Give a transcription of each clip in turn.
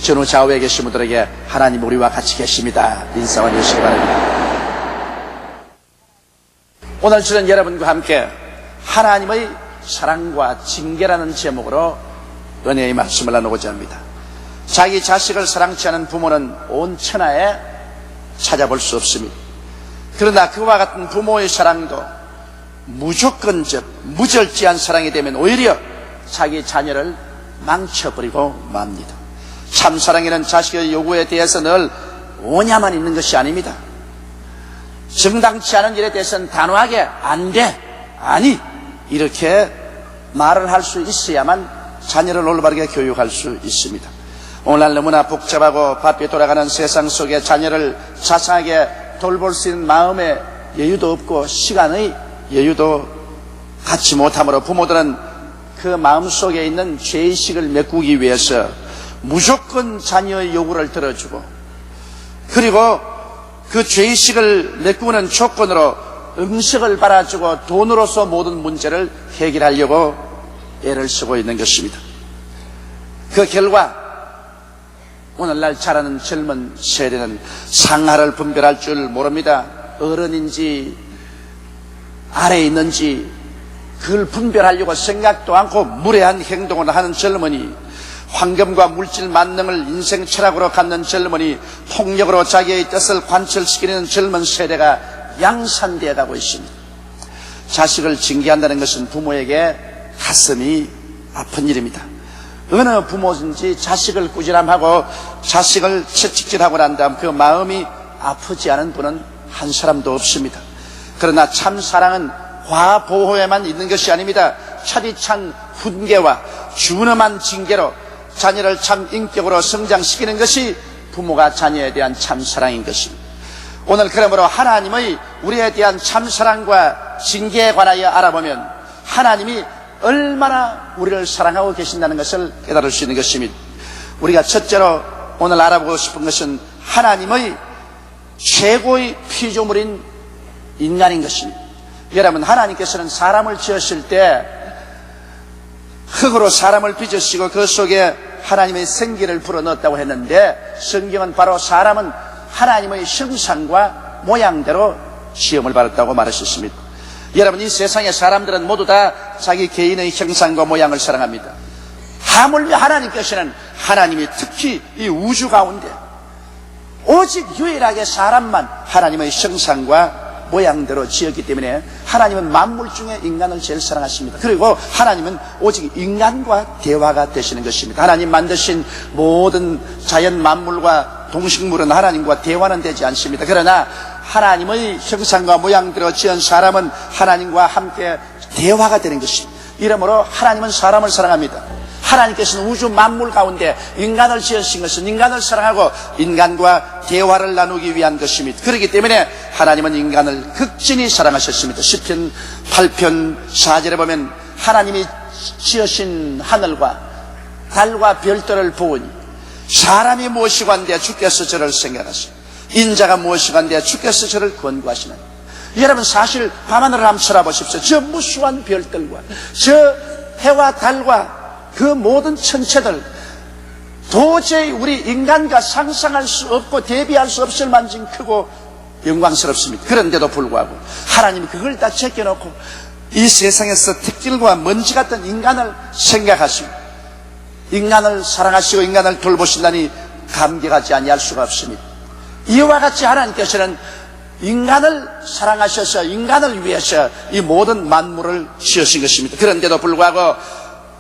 전후 좌우에 계신 분들에게 하나님 우리와 같이 계십니다 인사와 주시기 바랍니다. 오늘 저는 여러분과 함께 하나님의 사랑과 징계라는 제목으로 은혜의 말씀을 나누고자 합니다. 자기 자식을 사랑치 않은 부모는 온 천하에 찾아볼 수 없습니다. 그러나 그와 같은 부모의 사랑도 무조건적, 무절제한 사랑이 되면 오히려 자기 자녀를 망쳐버리고 맙니다. 참 사랑에는 자식의 요구에 대해서 늘 오냐만 있는 것이 아닙니다. 정당치 않은 일에 대해서는 단호하게 안 돼, 아니 이렇게 말을 할 수 있어야만 자녀를 올바르게 교육할 수 있습니다. 오늘날 너무나 복잡하고 바삐 돌아가는 세상 속에 자녀를 자상하게 돌볼 수 있는 마음의 여유도 없고 시간의 여유도 갖지 못하므로 부모들은 그 마음속에 있는 죄의식을 메꾸기 위해서 무조건 자녀의 요구를 들어주고, 그리고 그 죄의식을 메꾸는 조건으로 음식을 받아주고 돈으로서 모든 문제를 해결하려고 애를 쓰고 있는 것입니다. 그 결과 오늘날 자라는 젊은 세대는 상하를 분별할 줄 모릅니다. 어른인지 아래에 있는지 그걸 분별하려고 생각도 않고 무례한 행동을 하는 젊은이, 황금과 물질 만능을 인생 철학으로 갖는 젊은이, 폭력으로 자기의 뜻을 관철시키는 젊은 세대가 양산되어 가고 있습니다. 자식을 징계한다는 것은 부모에게 가슴이 아픈 일입니다. 어느 부모든지 자식을 꾸지람하고 자식을 채찍질하고 난 다음 그 마음이 아프지 않은 분은 한 사람도 없습니다. 그러나 참 사랑은 과보호에만 있는 것이 아닙니다. 차디찬 훈계와 준엄한 징계로 자녀를 참 인격으로 성장시키는 것이 부모가 자녀에 대한 참 사랑인 것입니다. 오늘 그러므로 하나님의 우리에 대한 참 사랑과 징계에 관하여 알아보면 하나님이 얼마나 우리를 사랑하고 계신다는 것을 깨달을 수 있는 것입니다. 우리가 첫째로 오늘 알아보고 싶은 것은 하나님의 최고의 피조물인 인간인 것입니다. 여러분, 하나님께서는 사람을 지으실 때 흙으로 사람을 빚으시고 그 속에 하나님의 생기를 불어넣었다고 했는데, 성경은 바로 사람은 하나님의 형상과 모양대로 지음을 받았다고 말하셨습니다. 여러분, 이 세상의 사람들은 모두 다 자기 개인의 형상과 모양을 사랑합니다. 하물며 하나님께서는 하나님이 특히 이 우주 가운데 오직 유일하게 사람만 하나님의 형상과 모양대로 지었기 때문에 하나님은 만물 중에 인간을 제일 사랑하십니다. 그리고 하나님은 오직 인간과 대화가 되시는 것입니다. 하나님 만드신 모든 자연 만물과 동식물은 하나님과 대화는 되지 않습니다. 그러나 하나님의 형상과 모양대로 지은 사람은 하나님과 함께 대화가 되는 것입니다. 이러므로 하나님은 사람을 사랑합니다. 하나님께서는 우주 만물 가운데 인간을 지으신 것은 인간을 사랑하고 인간과 대화를 나누기 위한 것입니다. 그렇기 때문에 하나님은 인간을 극진히 사랑하셨습니다. 시편 8편 4절에 보면 하나님이 지으신 하늘과 달과 별들을 보으니 사람이 무엇이고 한데 주께서 저를 생각하시고 인자가 무엇이고 한데 주께서 저를 권고하시나니. 여러분, 사실 밤하늘을 한번 쳐다보십시오. 저 무수한 별들과 저 해와 달과 그 모든 천체들, 도저히 우리 인간과 상상할 수 없고 대비할 수 없을 만큼 크고 영광스럽습니다. 그런데도 불구하고 하나님이 그걸 다 제껴놓고 이 세상에서 택질과 먼지 같은 인간을 생각하시고 인간을 사랑하시고 인간을 돌보신다니 감격하지 아니할 수가 없습니다. 이와 같이 하나님께서는 인간을 사랑하셔서 인간을 위해서 이 모든 만물을 지으신 것입니다. 그런데도 불구하고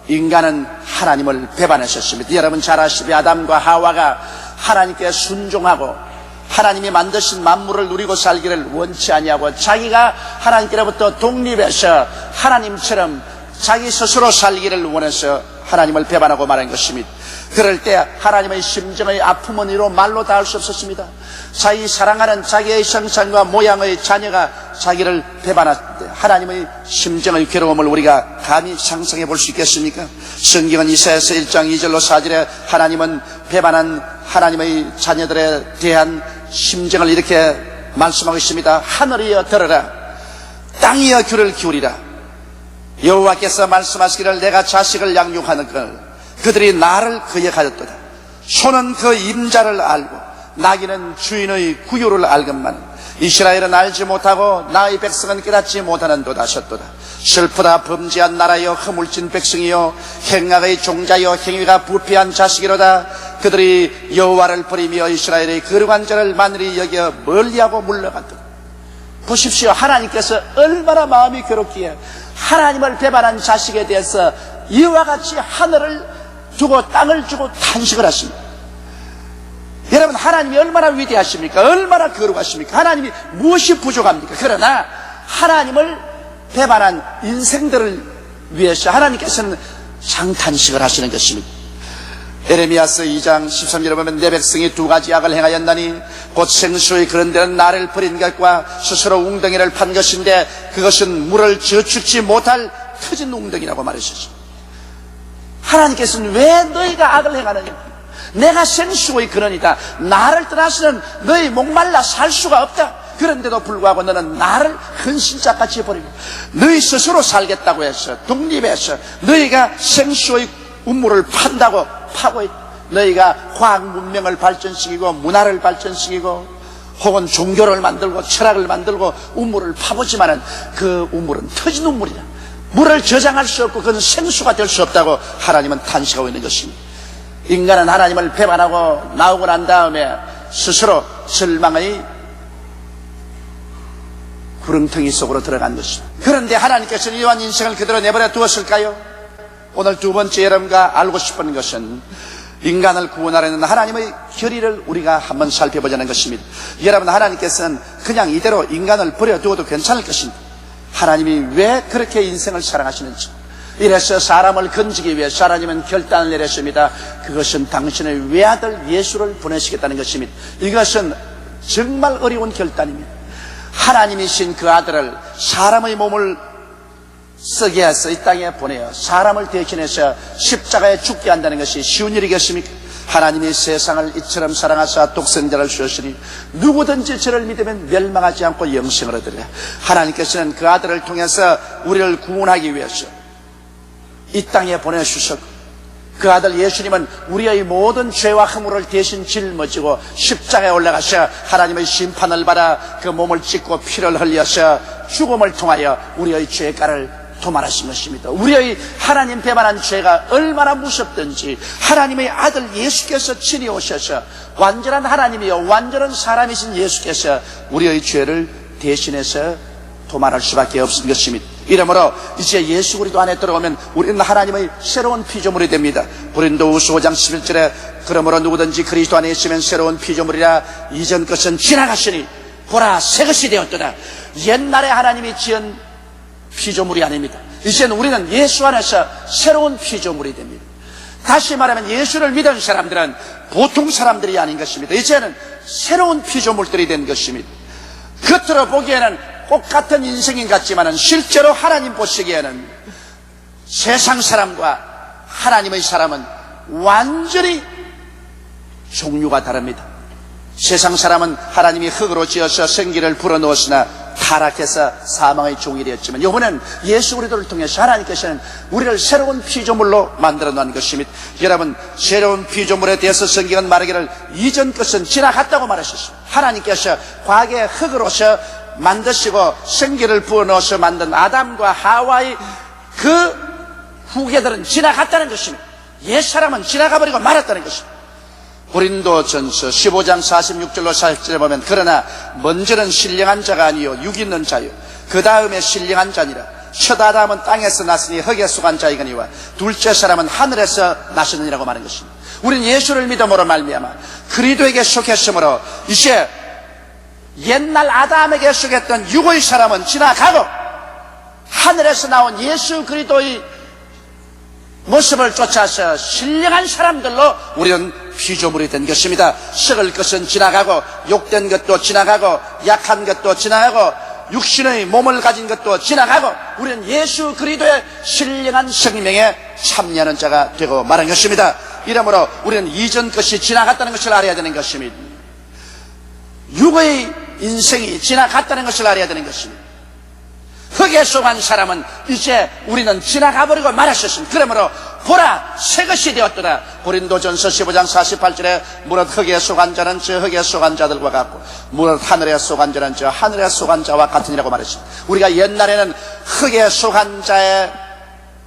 인간은 하나님을 배반하셨습니다. 여러분 잘 아시다시피 아담과 하와가 하나님께 순종하고 하나님이 만드신 만물을 누리고 살기를 원치 아니하고 자기가 하나님께로부터 독립해서 하나님처럼 자기 스스로 살기를 원해서 하나님을 배반하고 말한 것입니다. 그럴 때 하나님의 심정의 아픔은 이로 말로 다 할 수 없었습니다. 자기 사랑하는 자기의 형상과 모양의 자녀가 자기를 배반할 때 하나님의 심정의 괴로움을 우리가 감히 상상해 볼 수 있겠습니까? 성경은 이사야서 1장 2절로 4절에 하나님은 배반한 하나님의 자녀들에 대한 심정을 이렇게 말씀하고 있습니다. 하늘이여 들으라, 땅이여 귀를 기울이라. 여호와께서 말씀하시기를 내가 자식을 양육하는 걸 그들이 나를 거역하였도다. 소는 그 임자를 알고 나귀는 주인의 구유를 알건만 이스라엘은 알지 못하고 나의 백성은 깨닫지 못하는도다 하셨도다. 슬프다. 범죄한 나라여 허물진 백성이여 행악의 종자여 행위가 부패한 자식이로다. 그들이 여호와를 버리며 이스라엘의 거룩한 자를 만일이 여겨 멀리하고 물러갔도다. 보십시오. 하나님께서 얼마나 마음이 괴롭기에 하나님을 배반한 자식에 대해서 이와 같이 하늘을 주고 땅을 주고 탄식을 하십니다. 여러분, 하나님이 얼마나 위대하십니까? 얼마나 거룩하십니까? 하나님이 무엇이 부족합니까? 그러나 하나님을 배반한 인생들을 위해서 하나님께서는 장탄식을 하시는 것입니다. 에레미야서 2장 13절에 보면 내 백성이 두 가지 악을 행하였나니 곧 생수의 그런 데는 나를 버린 것과 스스로 웅덩이를 판 것인데 그것은 물을 저축지 못할 터진 웅덩이라고 말하셨습니다. 하나님께서는 왜 너희가 악을 행하느냐? 내가 생수의 근원이다. 나를 떠나서는 너희 목말라 살 수가 없다. 그런데도 불구하고 너는 나를 헌신자같이 버리고 너희 스스로 살겠다고 해서 독립해서 너희가 생수의 우물을 판다고 파고 있다. 너희가 과학 문명을 발전시키고 문화를 발전시키고 혹은 종교를 만들고 철학을 만들고 우물을 파보지만은 그 우물은 터진 우물이다. 물을 저장할 수 없고 그건 생수가 될 수 없다고 하나님은 탄식하고 있는 것입니다. 인간은 하나님을 배반하고 나오고 난 다음에 스스로 절망의 구름텅이 속으로 들어간 것입니다. 그런데 하나님께서는 이러한 인생을 그대로 내버려 두었을까요? 오늘 두 번째 여러분과 알고 싶은 것은 인간을 구원하려는 하나님의 결의를 우리가 한번 살펴보자는 것입니다. 여러분, 하나님께서는 그냥 이대로 인간을 버려두어도 괜찮을 것입니다. 하나님이 왜 그렇게 인생을 사랑하시는지, 이래서 사람을 건지기 위해서 하나님은 결단을 내렸습니다. 그것은 당신의 외아들 예수를 보내시겠다는 것입니다. 이것은 정말 어려운 결단입니다. 하나님이신 그 아들을 사람의 몸을 쓰게 해서 이 땅에 보내어 사람을 대신해서 십자가에 죽게 한다는 것이 쉬운 일이겠습니까? 하나님이 세상을 이처럼 사랑하사 독생자를 주셨으니 누구든지 저를 믿으면 멸망하지 않고 영생을 얻으리라. 하나님께서는 그 아들을 통해서 우리를 구원하기 위해서 이 땅에 보내주셨고, 그 아들 예수님은 우리의 모든 죄와 허물을 대신 짊어지고 십자가에 올라가셔 하나님의 심판을 받아 그 몸을 찢고 피를 흘려서 죽음을 통하여 우리의 죄가를 도말하신 것입니다. 우리의 하나님 배반한 죄가 얼마나 무섭든지 하나님의 아들 예수께서 친히 오셔서 완전한 하나님이요 완전한 사람이신 예수께서 우리의 죄를 대신해서 도말할 수밖에 없는 것입니다. 이러므로 이제 예수 그리스도 안에 들어오면 우리는 하나님의 새로운 피조물이 됩니다. 고린도후서 5장 11절에 그러므로 누구든지 그리스도 안에 있으면 새로운 피조물이라 이전 것은 지나갔으니 보라 새 것이 되었도다. 옛날에 하나님이 지은 피조물이 아닙니다. 이제는 우리는 예수 안에서 새로운 피조물이 됩니다. 다시 말하면 예수를 믿은 사람들은 보통 사람들이 아닌 것입니다. 이제는 새로운 피조물들이 된 것입니다. 겉으로 보기에는 똑같은 인생인 같지만은 실제로 하나님 보시기에는 세상 사람과 하나님의 사람은 완전히 종류가 다릅니다. 세상 사람은 하나님이 흙으로 지어서 생기를 불어넣었으나 타락해서 사망의 종이 되었지만 이번엔 예수 그리스도를 통해서 하나님께서는 우리를 새로운 피조물로 만들어 놓은 것입니다. 여러분, 새로운 피조물에 대해서 성경은 말하기를 이전 것은 지나갔다고 말하셨습니다. 하나님께서 과거에 흙으로서 만드시고 생기를 부어넣어서 만든 아담과 하와의 그 후계들은 지나갔다는 것입니다. 옛사람은 지나가버리고 말았다는 것입니다. 고린도전서 15장 46절로 40절에 보면 그러나 먼저는 신령한 자가 아니요 육 있는 자요 그 다음에 신령한 자니라. 첫 아담은 땅에서 났으니 흙에 속한 자이거니와 둘째 사람은 하늘에서 나셨느니라고 말하는 것입니다. 우리는 예수를 믿음으로 말미암아 그리스도에게 속했으므로 이제 옛날 아담에게 속했던 육의 사람은 지나가고 하늘에서 나온 예수 그리스도의 모습을 쫓아서 신령한 사람들로 우리는 피조물이 된 것입니다. 썩을 것은 지나가고 욕된 것도 지나가고 약한 것도 지나가고 육신의 몸을 가진 것도 지나가고 우리는 예수 그리스도의 신령한 생명에 참여하는 자가 되고 말한 것입니다. 이러므로 우리는 이전 것이 지나갔다는 것을 알아야 되는 것입니다. 육의 인생이 지나갔다는 것을 알아야 되는 것입니다. 흙에 속한 사람은 이제 우리는 지나가버리고 말았었습니다. 그러므로 보라 새 것이 되었더라. 고린도전서 15장 48절에 무릇 흙에 속한 자는 저 흙에 속한 자들과 같고 무릇 하늘에 속한 자는 저 하늘에 속한 자와 같으니라고 말했습니다. 우리가 옛날에는 흙에 속한 자의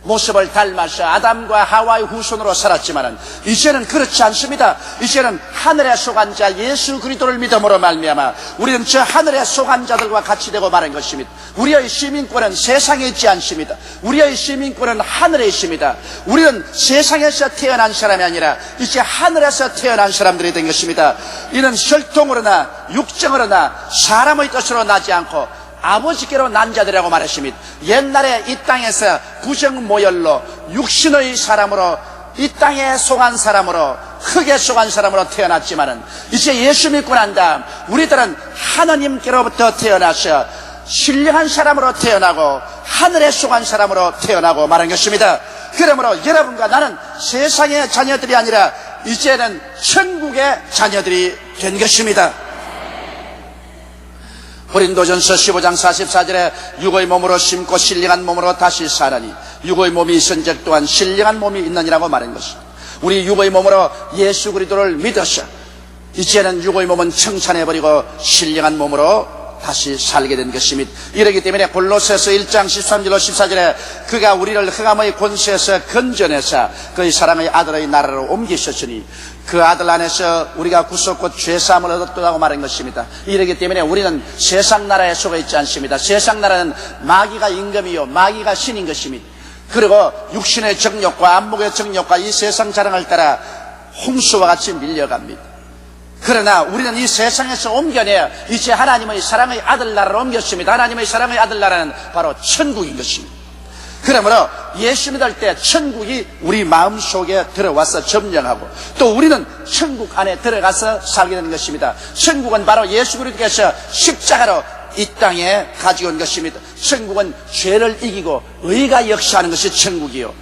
모습을 닮아서 아담과 하와의 후손으로 살았지만은 이제는 그렇지 않습니다. 이제는 하늘에 속한 자 예수 그리스도를 믿음으로 말미암아 우리는 저 하늘에 속한 자들과 같이 되고 마는 것입니다. 우리의 시민권은 세상에 있지 않습니다. 우리의 시민권은 하늘에 있습니다. 우리는 세상에서 태어난 사람이 아니라 이제 하늘에서 태어난 사람들이 된 것입니다. 이는 혈통으로나 육정으로나 사람의 뜻으로 나지 않고 아버지께로 난 자들이라고 말했습니다. 옛날에 이 땅에서 구정모열로 육신의 사람으로 이 땅에 속한 사람으로 흙에 속한 사람으로 태어났지만은 이제 예수 믿고 난 다음 우리들은 하나님께로부터 태어나서 신령한 사람으로 태어나고 하늘에 속한 사람으로 태어나고 말한 것입니다. 그러므로 여러분과 나는 세상의 자녀들이 아니라 이제는 천국의 자녀들이 된 것입니다. 고린도전서 15장 44절에 육의 몸으로 심고 신령한 몸으로 다시 사라니 육의 몸이 있은즉 또한 신령한 몸이 있느니라고 말한 것입니다. 우리 육의 몸으로 예수 그리스도를 믿었어. 이제는 육의 몸은 청산해버리고 신령한 몸으로 다시 살게 된 것입니다. 이러기 때문에 골로새서 1장 13절로 14절에 그가 우리를 흑암의 권세에서 건져내사 그의 사랑의 아들의 나라로 옮기셨으니 그 아들 안에서 우리가 구속곧 죄사함을 얻었다고 말한 것입니다. 이러기 때문에 우리는 세상 나라에 속해 있지 않습니다. 세상 나라는 마귀가 임금이요 마귀가 신인 것입니다. 그리고 육신의 정욕과 안목의 정욕과 이 세상 자랑을 따라 홍수와 같이 밀려갑니다. 그러나 우리는 이 세상에서 옮겨내어 이제 하나님의 사랑의 아들 나라로 옮겼습니다. 하나님의 사랑의 아들 나라는 바로 천국인 것입니다. 그러므로 예수 믿을 때 천국이 우리 마음속에 들어와서 점령하고 또 우리는 천국 안에 들어가서 살게 되는 것입니다. 천국은 바로 예수 그리스도께서 십자가로 이 땅에 가져온 것입니다. 천국은 죄를 이기고 의가 역사하는 것이 천국이요,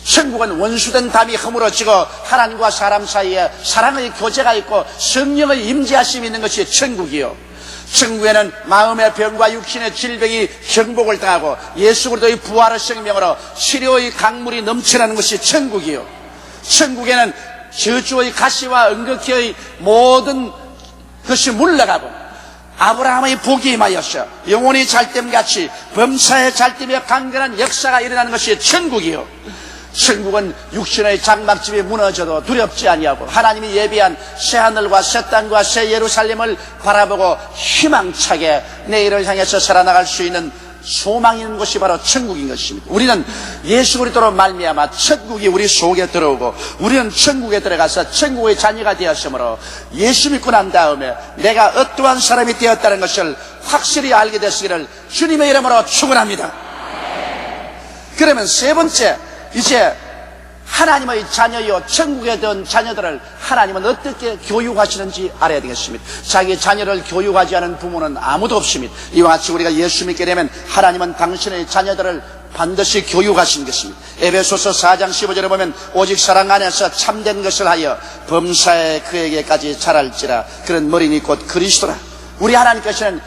천국은 원수된 담이 허물어지고 하나님과 사람 사이에 사랑의 교제가 있고 성령의 임재하심이 있는 것이 천국이요, 천국에는 마음의 병과 육신의 질병이 정복을 당하고 예수 그리스도의 부활의 생명으로 치료의 강물이 넘쳐나는 것이 천국이요, 천국에는 저주의 가시와 응극의 모든 것이 물러가고 아브라함의 복이 임하여서 영혼이 잘됨같이 범사의 잘됨에 강건한 역사가 일어나는 것이 천국이요, 천국은 육신의 장막집이 무너져도 두렵지 아니하고 하나님이 예비한 새하늘과 새 땅과 새 예루살렘을 바라보고 희망차게 내일을 향해서 살아나갈 수 있는 소망이 있는 곳이 바로 천국인 것입니다. 우리는 예수 그리스도로 말미암아 천국이 우리 속에 들어오고 우리는 천국에 들어가서 천국의 자녀가 되었으므로 예수 믿고 난 다음에 내가 어떠한 사람이 되었다는 것을 확실히 알게 되시기를 주님의 이름으로 축원합니다. 그러면 세 번째, 이제 하나님의 자녀요 천국에 든 자녀들을 하나님은 어떻게 교육하시는지 알아야 되겠습니다. 자기 자녀를 교육하지 않은 부모는 아무도 없습니다. 이와 같이 우리가 예수 믿게 되면 하나님은 당신의 자녀들을 반드시 교육하신 것입니다. 에베소서 4장 15절에 보면 오직 사랑 안에서 참된 것을 하여 범사에 그에게까지 자랄지라 그런 머리니 곧 그리스도라. 우리 하나님께서는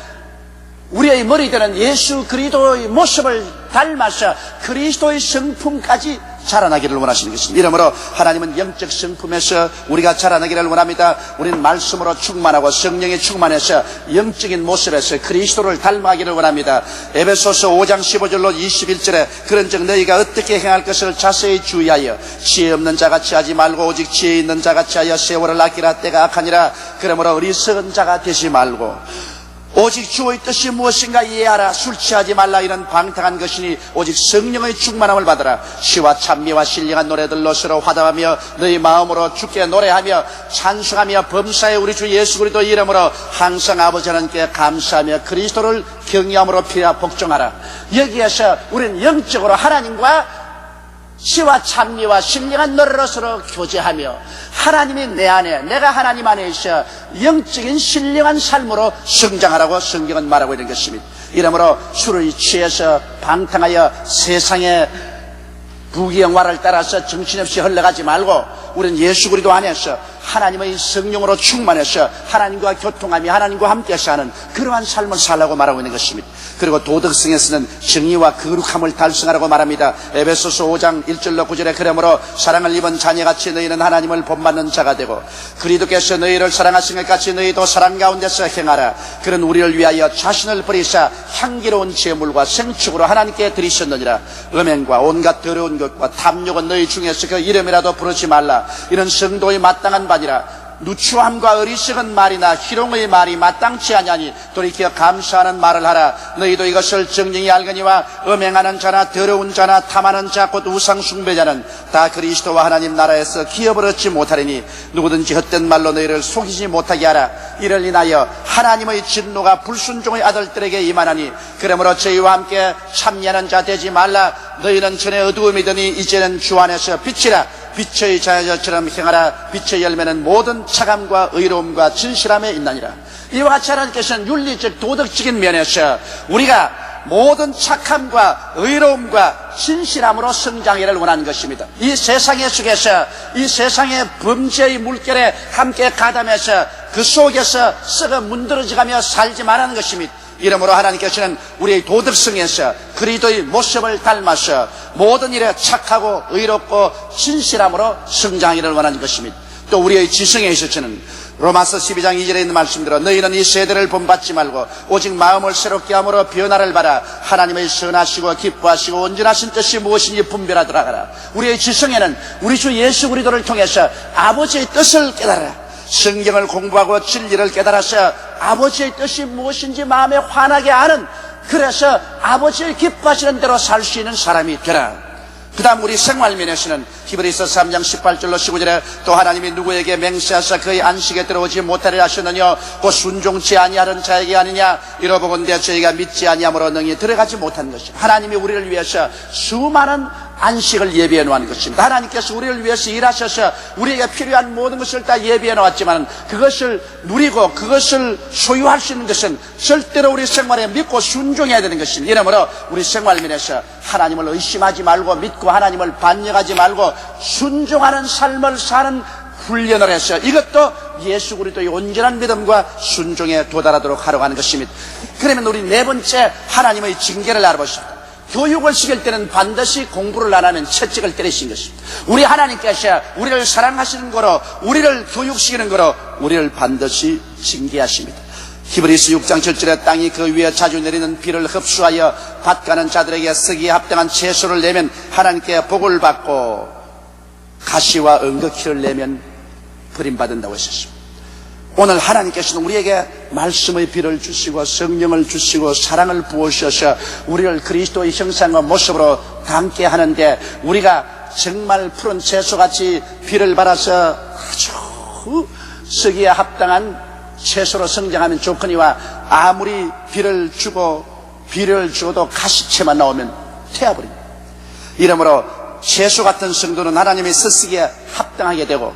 우리의 머리들은 예수 그리스도의 모습을 닮아서 그리스도의 성품까지 자라나기를 원하시는 것입니다. 이러므로 하나님은 영적 성품에서 우리가 자라나기를 원합니다. 우리는 말씀으로 충만하고 성령에 충만해서 영적인 모습에서 그리스도를 닮아가기를 원합니다. 에베소서 5장 15절로 21절에 그런즉 너희가 어떻게 행할 것을 자세히 주의하여 지혜 없는 자같이 하지 말고 오직 지혜 있는 자같이 하여 세월을 아끼라 때가 악하니라. 그러므로 어리석은 자가 되지 말고 오직 주의 뜻이 무엇인가 이해하라. 술 취하지 말라. 이런 방탕한 것이니 오직 성령의 충만함을 받으라. 시와 찬미와 신령한 노래들로 서로 화답하며 너희 마음으로 주께 노래하며 찬송하며 범사에 우리 주 예수 그리스도 이름으로 항상 아버지 하나님께 감사하며 그리스도를 경외함으로 피하 복종하라. 여기에서 우리는 영적으로 하나님과 시와 찬미와 신령한 노래로 서로 교제하며 하나님이 내 안에 내가 하나님 안에 있어 영적인 신령한 삶으로 성장하라고 성경은 말하고 있는 것입니다. 이러므로 술을 취해서 방탕하여 세상의 부귀영화를 따라서 정신없이 흘러가지 말고 우리는 예수 그리스도 안에서 하나님의 성령으로 충만해서 하나님과 교통하며 하나님과 함께 사는 그러한 삶을 살라고 말하고 있는 것입니다. 그리고 도덕성에서는 정의와 거룩함을 달성하라고 말합니다. 에베소서 5장 1절로 9절에 그러므로 사랑을 입은 자녀같이 너희는 하나님을 본받는 자가 되고 그리스도께서 너희를 사랑하신 것 같이 너희도 사랑 가운데서 행하라. 그는 우리를 위하여 자신을 버리사 향기로운 제물과 생축으로 하나님께 드리셨느니라. 음행과 온갖 더러운 것과 탐욕은 너희 중에서 그 이름이라도 부르지 말라. 이는 성도의 마땅한 바니라. 누추함과 어리석은 말이나 희롱의 말이 마땅치 아니하니 돌이켜 감사하는 말을 하라. 너희도 이것을 정령이 알거니와 음행하는 자나 더러운 자나 탐하는 자 곧 우상 숭배자는 다 그리스도와 하나님 나라에서 기업을 얻지 못하리니 누구든지 헛된 말로 너희를 속이지 못하게 하라. 이를 인하여 하나님의 진노가 불순종의 아들들에게 임하나니 그러므로 저희와 함께 참여하는 자 되지 말라. 너희는 전에 어두움이더니 이제는 주 안에서 빛이라. 빛의 자녀처럼 행하라. 빛의 열매는 모든 차감과 의로움과 진실함에 있나니라. 이와 같이 하나님께서는 윤리적 도덕적인 면에서 우리가 모든 착함과 의로움과 진실함으로 성장하기를 원하는 것입니다. 이 세상의 속에서 이 세상의 범죄의 물결에 함께 가담해서 그 속에서 썩어 문드러져가며 살지 말라는 것입니다. 이러므로 하나님께서는 우리의 도덕성에서 그리스도의 모습을 닮아서 모든 일에 착하고 의롭고 진실함으로 성장하기를 원하는 것입니다. 또 우리의 지성에 있어서는 로마서 12장 2절에 있는 말씀대로 너희는 이 세대를 본받지 말고 오직 마음을 새롭게 함으로 변화를 받아 하나님의 선하시고 기뻐하시고 온전하신 뜻이 무엇인지 분별하도록 하라. 우리의 지성에는 우리 주 예수 그리스도를 통해서 아버지의 뜻을 깨달아라. 성경을 공부하고 진리를 깨달아서 아버지의 뜻이 무엇인지 마음에 환하게 아는, 그래서 아버지의 기뻐하시는 대로 살 수 있는 사람이 되라. 그 다음 우리 생활면에서는 히브리서 3장 18절로 19절에 또 하나님이 누구에게 맹세하사 그의 안식에 들어오지 못하리라 하셨느냐 곧 순종치 아니하는 자에게 아니냐. 이러보건대 저희가 믿지 아니함으로 능히 들어가지 못한 것이다. 하나님이 우리를 위해서 수많은 안식을 예비해 놓은 것입니다. 하나님께서 우리를 위해서 일하셔서 우리에게 필요한 모든 것을 다 예비해 놓았지만 그것을 누리고 그것을 소유할 수 있는 것은 절대로 우리 생활에 믿고 순종해야 되는 것입니다. 이러므로 우리 생활면에서 하나님을 의심하지 말고 믿고 하나님을 반역하지 말고 순종하는 삶을 사는 훈련을 해서 이것도 예수 그리스도의 온전한 믿음과 순종에 도달하도록 하려고 하는 것입니다. 그러면 우리 네 번째 하나님의 징계를 알아보십시오. 교육을 시킬 때는 반드시 공부를 안 하면 채찍을 때리신 것입니다. 우리 하나님께서 우리를 사랑하시는 거로 우리를 교육시키는 거로 우리를 반드시 징계하십니다. 히브리서 6장 7절에 땅이 그 위에 자주 내리는 비를 흡수하여 밭 가는 자들에게 쓰기에 합당한 채소를 내면 하나님께 복을 받고 가시와 은거키를 내면 버림받는다고 했었습니다. 오늘 하나님께서는 우리에게 말씀의 비를 주시고 성령을 주시고 사랑을 부으셔서 우리를 그리스도의 형상과 모습으로 닮게 하는데 우리가 정말 푸른 채소같이 비를 받아서 아주 쓰기에 합당한 채소로 성장하면 좋거니와 아무리 비를 주고도 가시채만 나오면 태워버립니다. 이러므로 채소 같은 성도는 하나님의 쓰시기에 합당하게 되고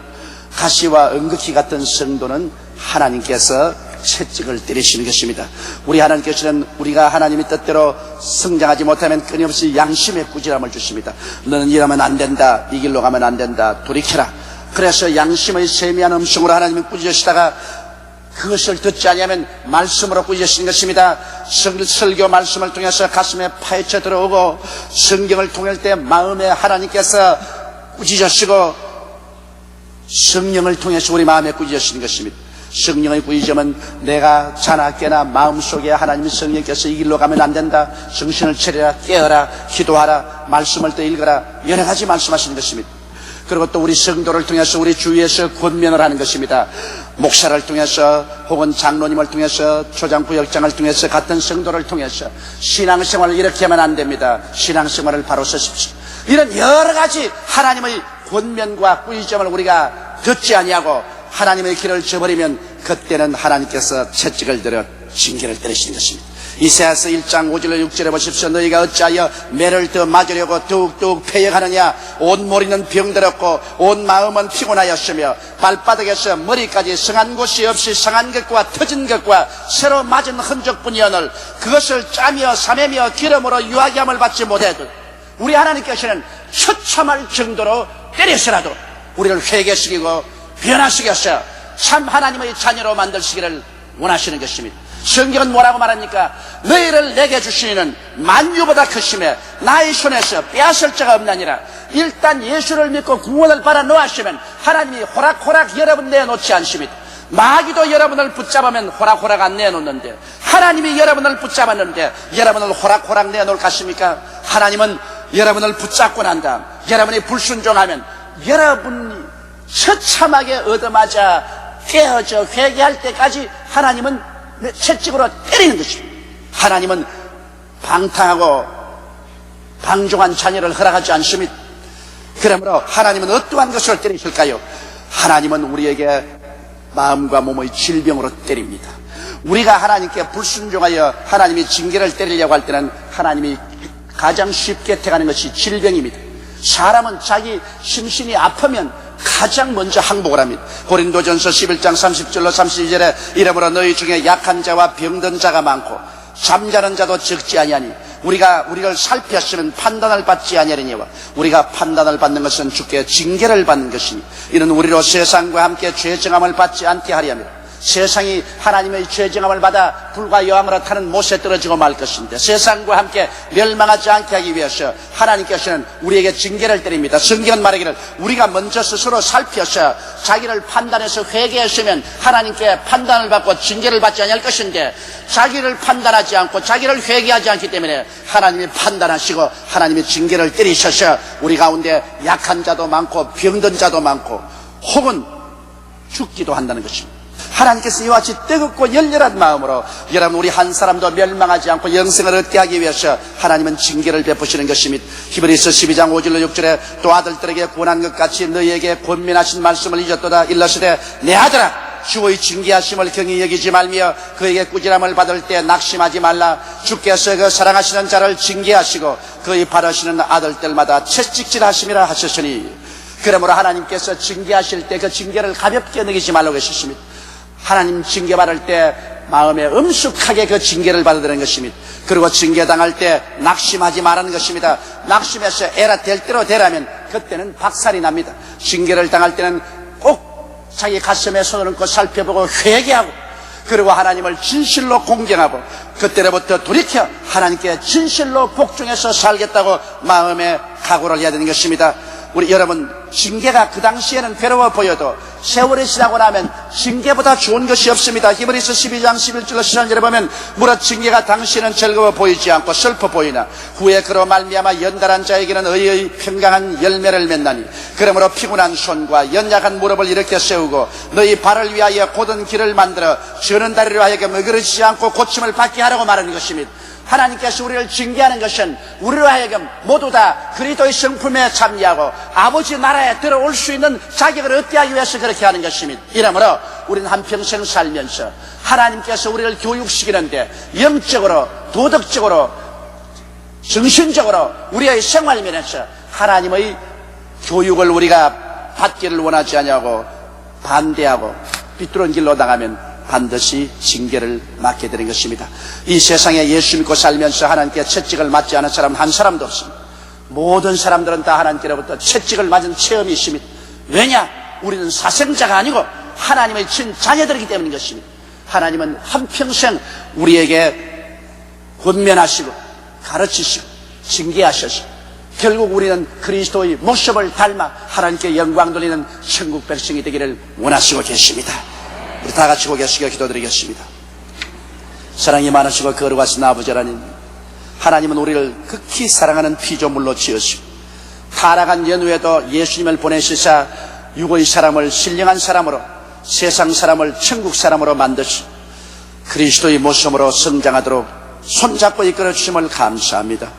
가시와 은극히 같은 성도는 하나님께서 채찍을 때리시는 것입니다. 우리 하나님께서는 우리가 하나님의 뜻대로 성장하지 못하면 끊임없이 양심의 꾸지람을 주십니다. 너는 이러면 안 된다, 이 길로 가면 안 된다, 돌이켜라. 그래서 양심의 세미한 음성으로 하나님이 꾸짖으시다가 그것을 듣지 아니하면 말씀으로 꾸짖으시는 것입니다. 설교 말씀을 통해서 가슴에 파헤쳐 들어오고 성경을 통할 때 마음에 하나님께서 꾸짖으시고 성령을 통해서 우리 마음에 꾸짖으시는 것입니다. 성령의 꾸짖음은 내가 자나 깨나 마음속에 하나님의 성령께서 이 길로 가면 안 된다, 정신을 차려라, 깨어라, 기도하라, 말씀을 또 읽어라, 여러 가지 말씀하시는 것입니다. 그리고 또 우리 성도를 통해서 우리 주위에서 권면을 하는 것입니다. 목사를 통해서 혹은 장로님을 통해서 초장부역장을 통해서 같은 성도를 통해서 신앙생활을 이렇게 하면 안 됩니다, 신앙생활을 바로 서십시오. 이런 여러 가지 하나님의 권면과 꾸짖음을 우리가 듣지 아니하고 하나님의 길을 저버리면 그때는 하나님께서 채찍을 들여 징계를 때리시는 것입니다. 이사야서 1장 5절로 6절에 보십시오. 너희가 어찌하여 매를 더 맞으려고 더욱더욱 패역하느냐. 온 머리는 병들었고 온 마음은 피곤하였으며 발바닥에서 머리까지 성한 곳이 없이 상한 것과 터진 것과 새로 맞은 흔적뿐이오늘 그것을 짜며 사매며 기름으로 유하게 함을 받지 못해도 우리 하나님께서는 처참할 정도로 때려서라도 우리를 회개시키고 변화시켜서 참 하나님의 자녀로 만들시기를 원하시는 것입니다. 성경은 뭐라고 말합니까? 너희를 내게 주시는 만유보다 크심에 나의 손에서 빼앗을 자가 없나니라. 일단 예수를 믿고 구원을 받아 놓으시면 하나님이 호락호락 여러분 내놓지 않습니다. 마귀도 여러분을 붙잡으면 호락호락 안 내놓는데, 하나님이 여러분을 붙잡았는데 여러분을 호락호락 내놓을 것입니까? 하나님은 여러분을 붙잡고 난 다음 여러분이 불순종하면 여러분이 처참하게 얻어맞아 깨어져 회개할 때까지 하나님은 채찍으로 때리는 것입니다. 하나님은 방탕하고 방종한 자녀를 허락하지 않습니다. 그러므로 하나님은 어떠한 것을 때리실까요? 하나님은 우리에게 마음과 몸의 질병으로 때립니다. 우리가 하나님께 불순종하여 하나님이 징계를 때리려고 할 때는 하나님이 가장 쉽게 택하는 것이 질병입니다. 사람은 자기 심신이 아프면 가장 먼저 항복을 합니다. 고린도전서 11장 30절로 32절에 이러므로 너희 중에 약한 자와 병든 자가 많고 잠자는 자도 적지 아니하니 우리를 살폈으면 판단을 받지 아니하리니와 우리가 판단을 받는 것은 주께 징계를 받는 것이니 이는 우리로 세상과 함께 죄정함을 받지 않게 하리 함이라. 세상이 하나님의 죄정함을 받아 불과 여왕으로 타는 못에 떨어지고 말 것인데 세상과 함께 멸망하지 않게 하기 위해서 하나님께서는 우리에게 징계를 때립니다. 성경은 말하기를 우리가 먼저 스스로 살펴서 자기를 판단해서 회개했으면 하나님께 판단을 받고 징계를 받지 않을 것인데 자기를 판단하지 않고 자기를 회개하지 않기 때문에 하나님이 판단하시고 하나님이 징계를 때리셔서 우리 가운데 약한 자도 많고 병든 자도 많고 혹은 죽기도 한다는 것입니다. 하나님께서 이와 같이 뜨겁고 열렬한 마음으로 여러분 우리 한 사람도 멸망하지 않고 영생을 얻게 하기 위해서 하나님은 징계를 베푸시는 것입니다. 히브리서 12장 5절로 6절에 또 아들들에게 권한 것 같이 너희에게 권면하신 말씀을 잊었도다. 일러스되 내 아들아 주의 징계하심을 경히 여기지 말며 그에게 꾸지람을 받을 때 낙심하지 말라. 주께서 그 사랑하시는 자를 징계하시고 그의 바라시는 아들들마다 채찍질하심이라 하셨으니 그러므로 하나님께서 징계하실 때 그 징계를 가볍게 여기지 말라고 하셨습니다. 하나님 징계받을 때 마음에 엄숙하게 그 징계를 받아들이는 것입니다. 그리고 징계당할 때 낙심하지 말라는 것입니다. 낙심해서 에라 될 대로 되라면 그때는 박살이 납니다. 징계를 당할 때는 꼭 자기 가슴에 손을 얹고 살펴보고 회개하고 그리고 하나님을 진실로 공경하고 그때로부터 돌이켜 하나님께 진실로 복종해서 살겠다고 마음에 각오를 해야 되는 것입니다. 우리 여러분 징계가 그 당시에는 괴로워 보여도 세월이 지나고 나면 징계보다 좋은 것이 없습니다. 히브리서 12장 11절로 13절에 보면 무릇 징계가 당시에는 즐거워 보이지 않고 슬퍼 보이나 후에 그로 말미암아 연달한 자에게는 의의 평강한 열매를 맺나니 그러므로 피곤한 손과 연약한 무릎을 일으켜 세우고 너희 발을 위하여 곧은 길을 만들어 저는 다리로 하여금 어그러지지 않고 고침을 받게 하라고 말하는 것입니다. 하나님께서 우리를 징계하는 것은 우리로 하여금 모두 다 그리스도의 성품에 참여하고 아버지 나라에 들어올 수 있는 자격을 얻게 하기 위해서 그렇게 하는 것입니다. 이러므로 우리는 한평생 살면서 하나님께서 우리를 교육시키는데 영적으로 도덕적으로 정신적으로 우리의 생활 면에서 하나님의 교육을 우리가 받기를 원하지 않냐고 반대하고 삐뚤은 길로 나가면 반드시 징계를 맞게 되는 것입니다. 이 세상에 예수 믿고 살면서 하나님께 채찍을 맞지 않은 사람은 한 사람도 없습니다. 모든 사람들은 다 하나님께로부터 채찍을 맞은 체험이 있습니다. 왜냐? 우리는 사생자가 아니고 하나님의 친자녀들이기 때문인 것입니다. 하나님은 한평생 우리에게 권면하시고 가르치시고 징계하셔서 결국 우리는 그리스도의 모습을 닮아 하나님께 영광 돌리는 천국 백성이 되기를 원하시고 계십니다. 우리 다 같이 고개 숙여 기도드리겠습니다. 사랑이 많으시고 거룩하신 아버지 하나님, 하나님은 우리를 극히 사랑하는 피조물로 지으시고 타락한 연후에도 예수님을 보내시사 육의 사람을 신령한 사람으로 세상 사람을 천국 사람으로 만드시고 그리스도의 모습으로 성장하도록 손잡고 이끌어 주심을 감사합니다.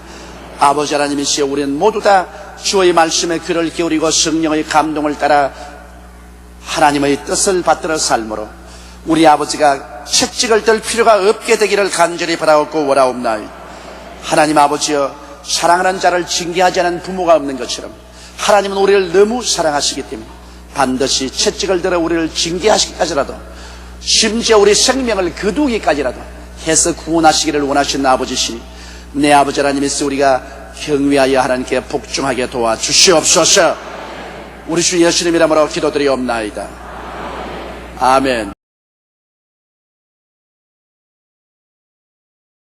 아버지 하나님이시여 우리는 모두 다 주의 말씀에 귀를 기울이고 성령의 감동을 따라 하나님의 뜻을 받들어 삶으로 우리 아버지가 채찍을 들 필요가 없게 되기를 간절히 바라옵고 원하옵나이다. 하나님 아버지여 사랑하는 자를 징계하지 않은 부모가 없는 것처럼 하나님은 우리를 너무 사랑하시기 때문에 반드시 채찍을 들어 우리를 징계하시기까지라도 심지어 우리 생명을 거두기까지라도 해서 구원하시기를 원하시는 아버지시니 내 아버지 하나님이서 우리가 경외하여 하나님께 복종하게 도와주시옵소서. 우리 주 예수님 이름으로 기도드리옵나이다. 아멘.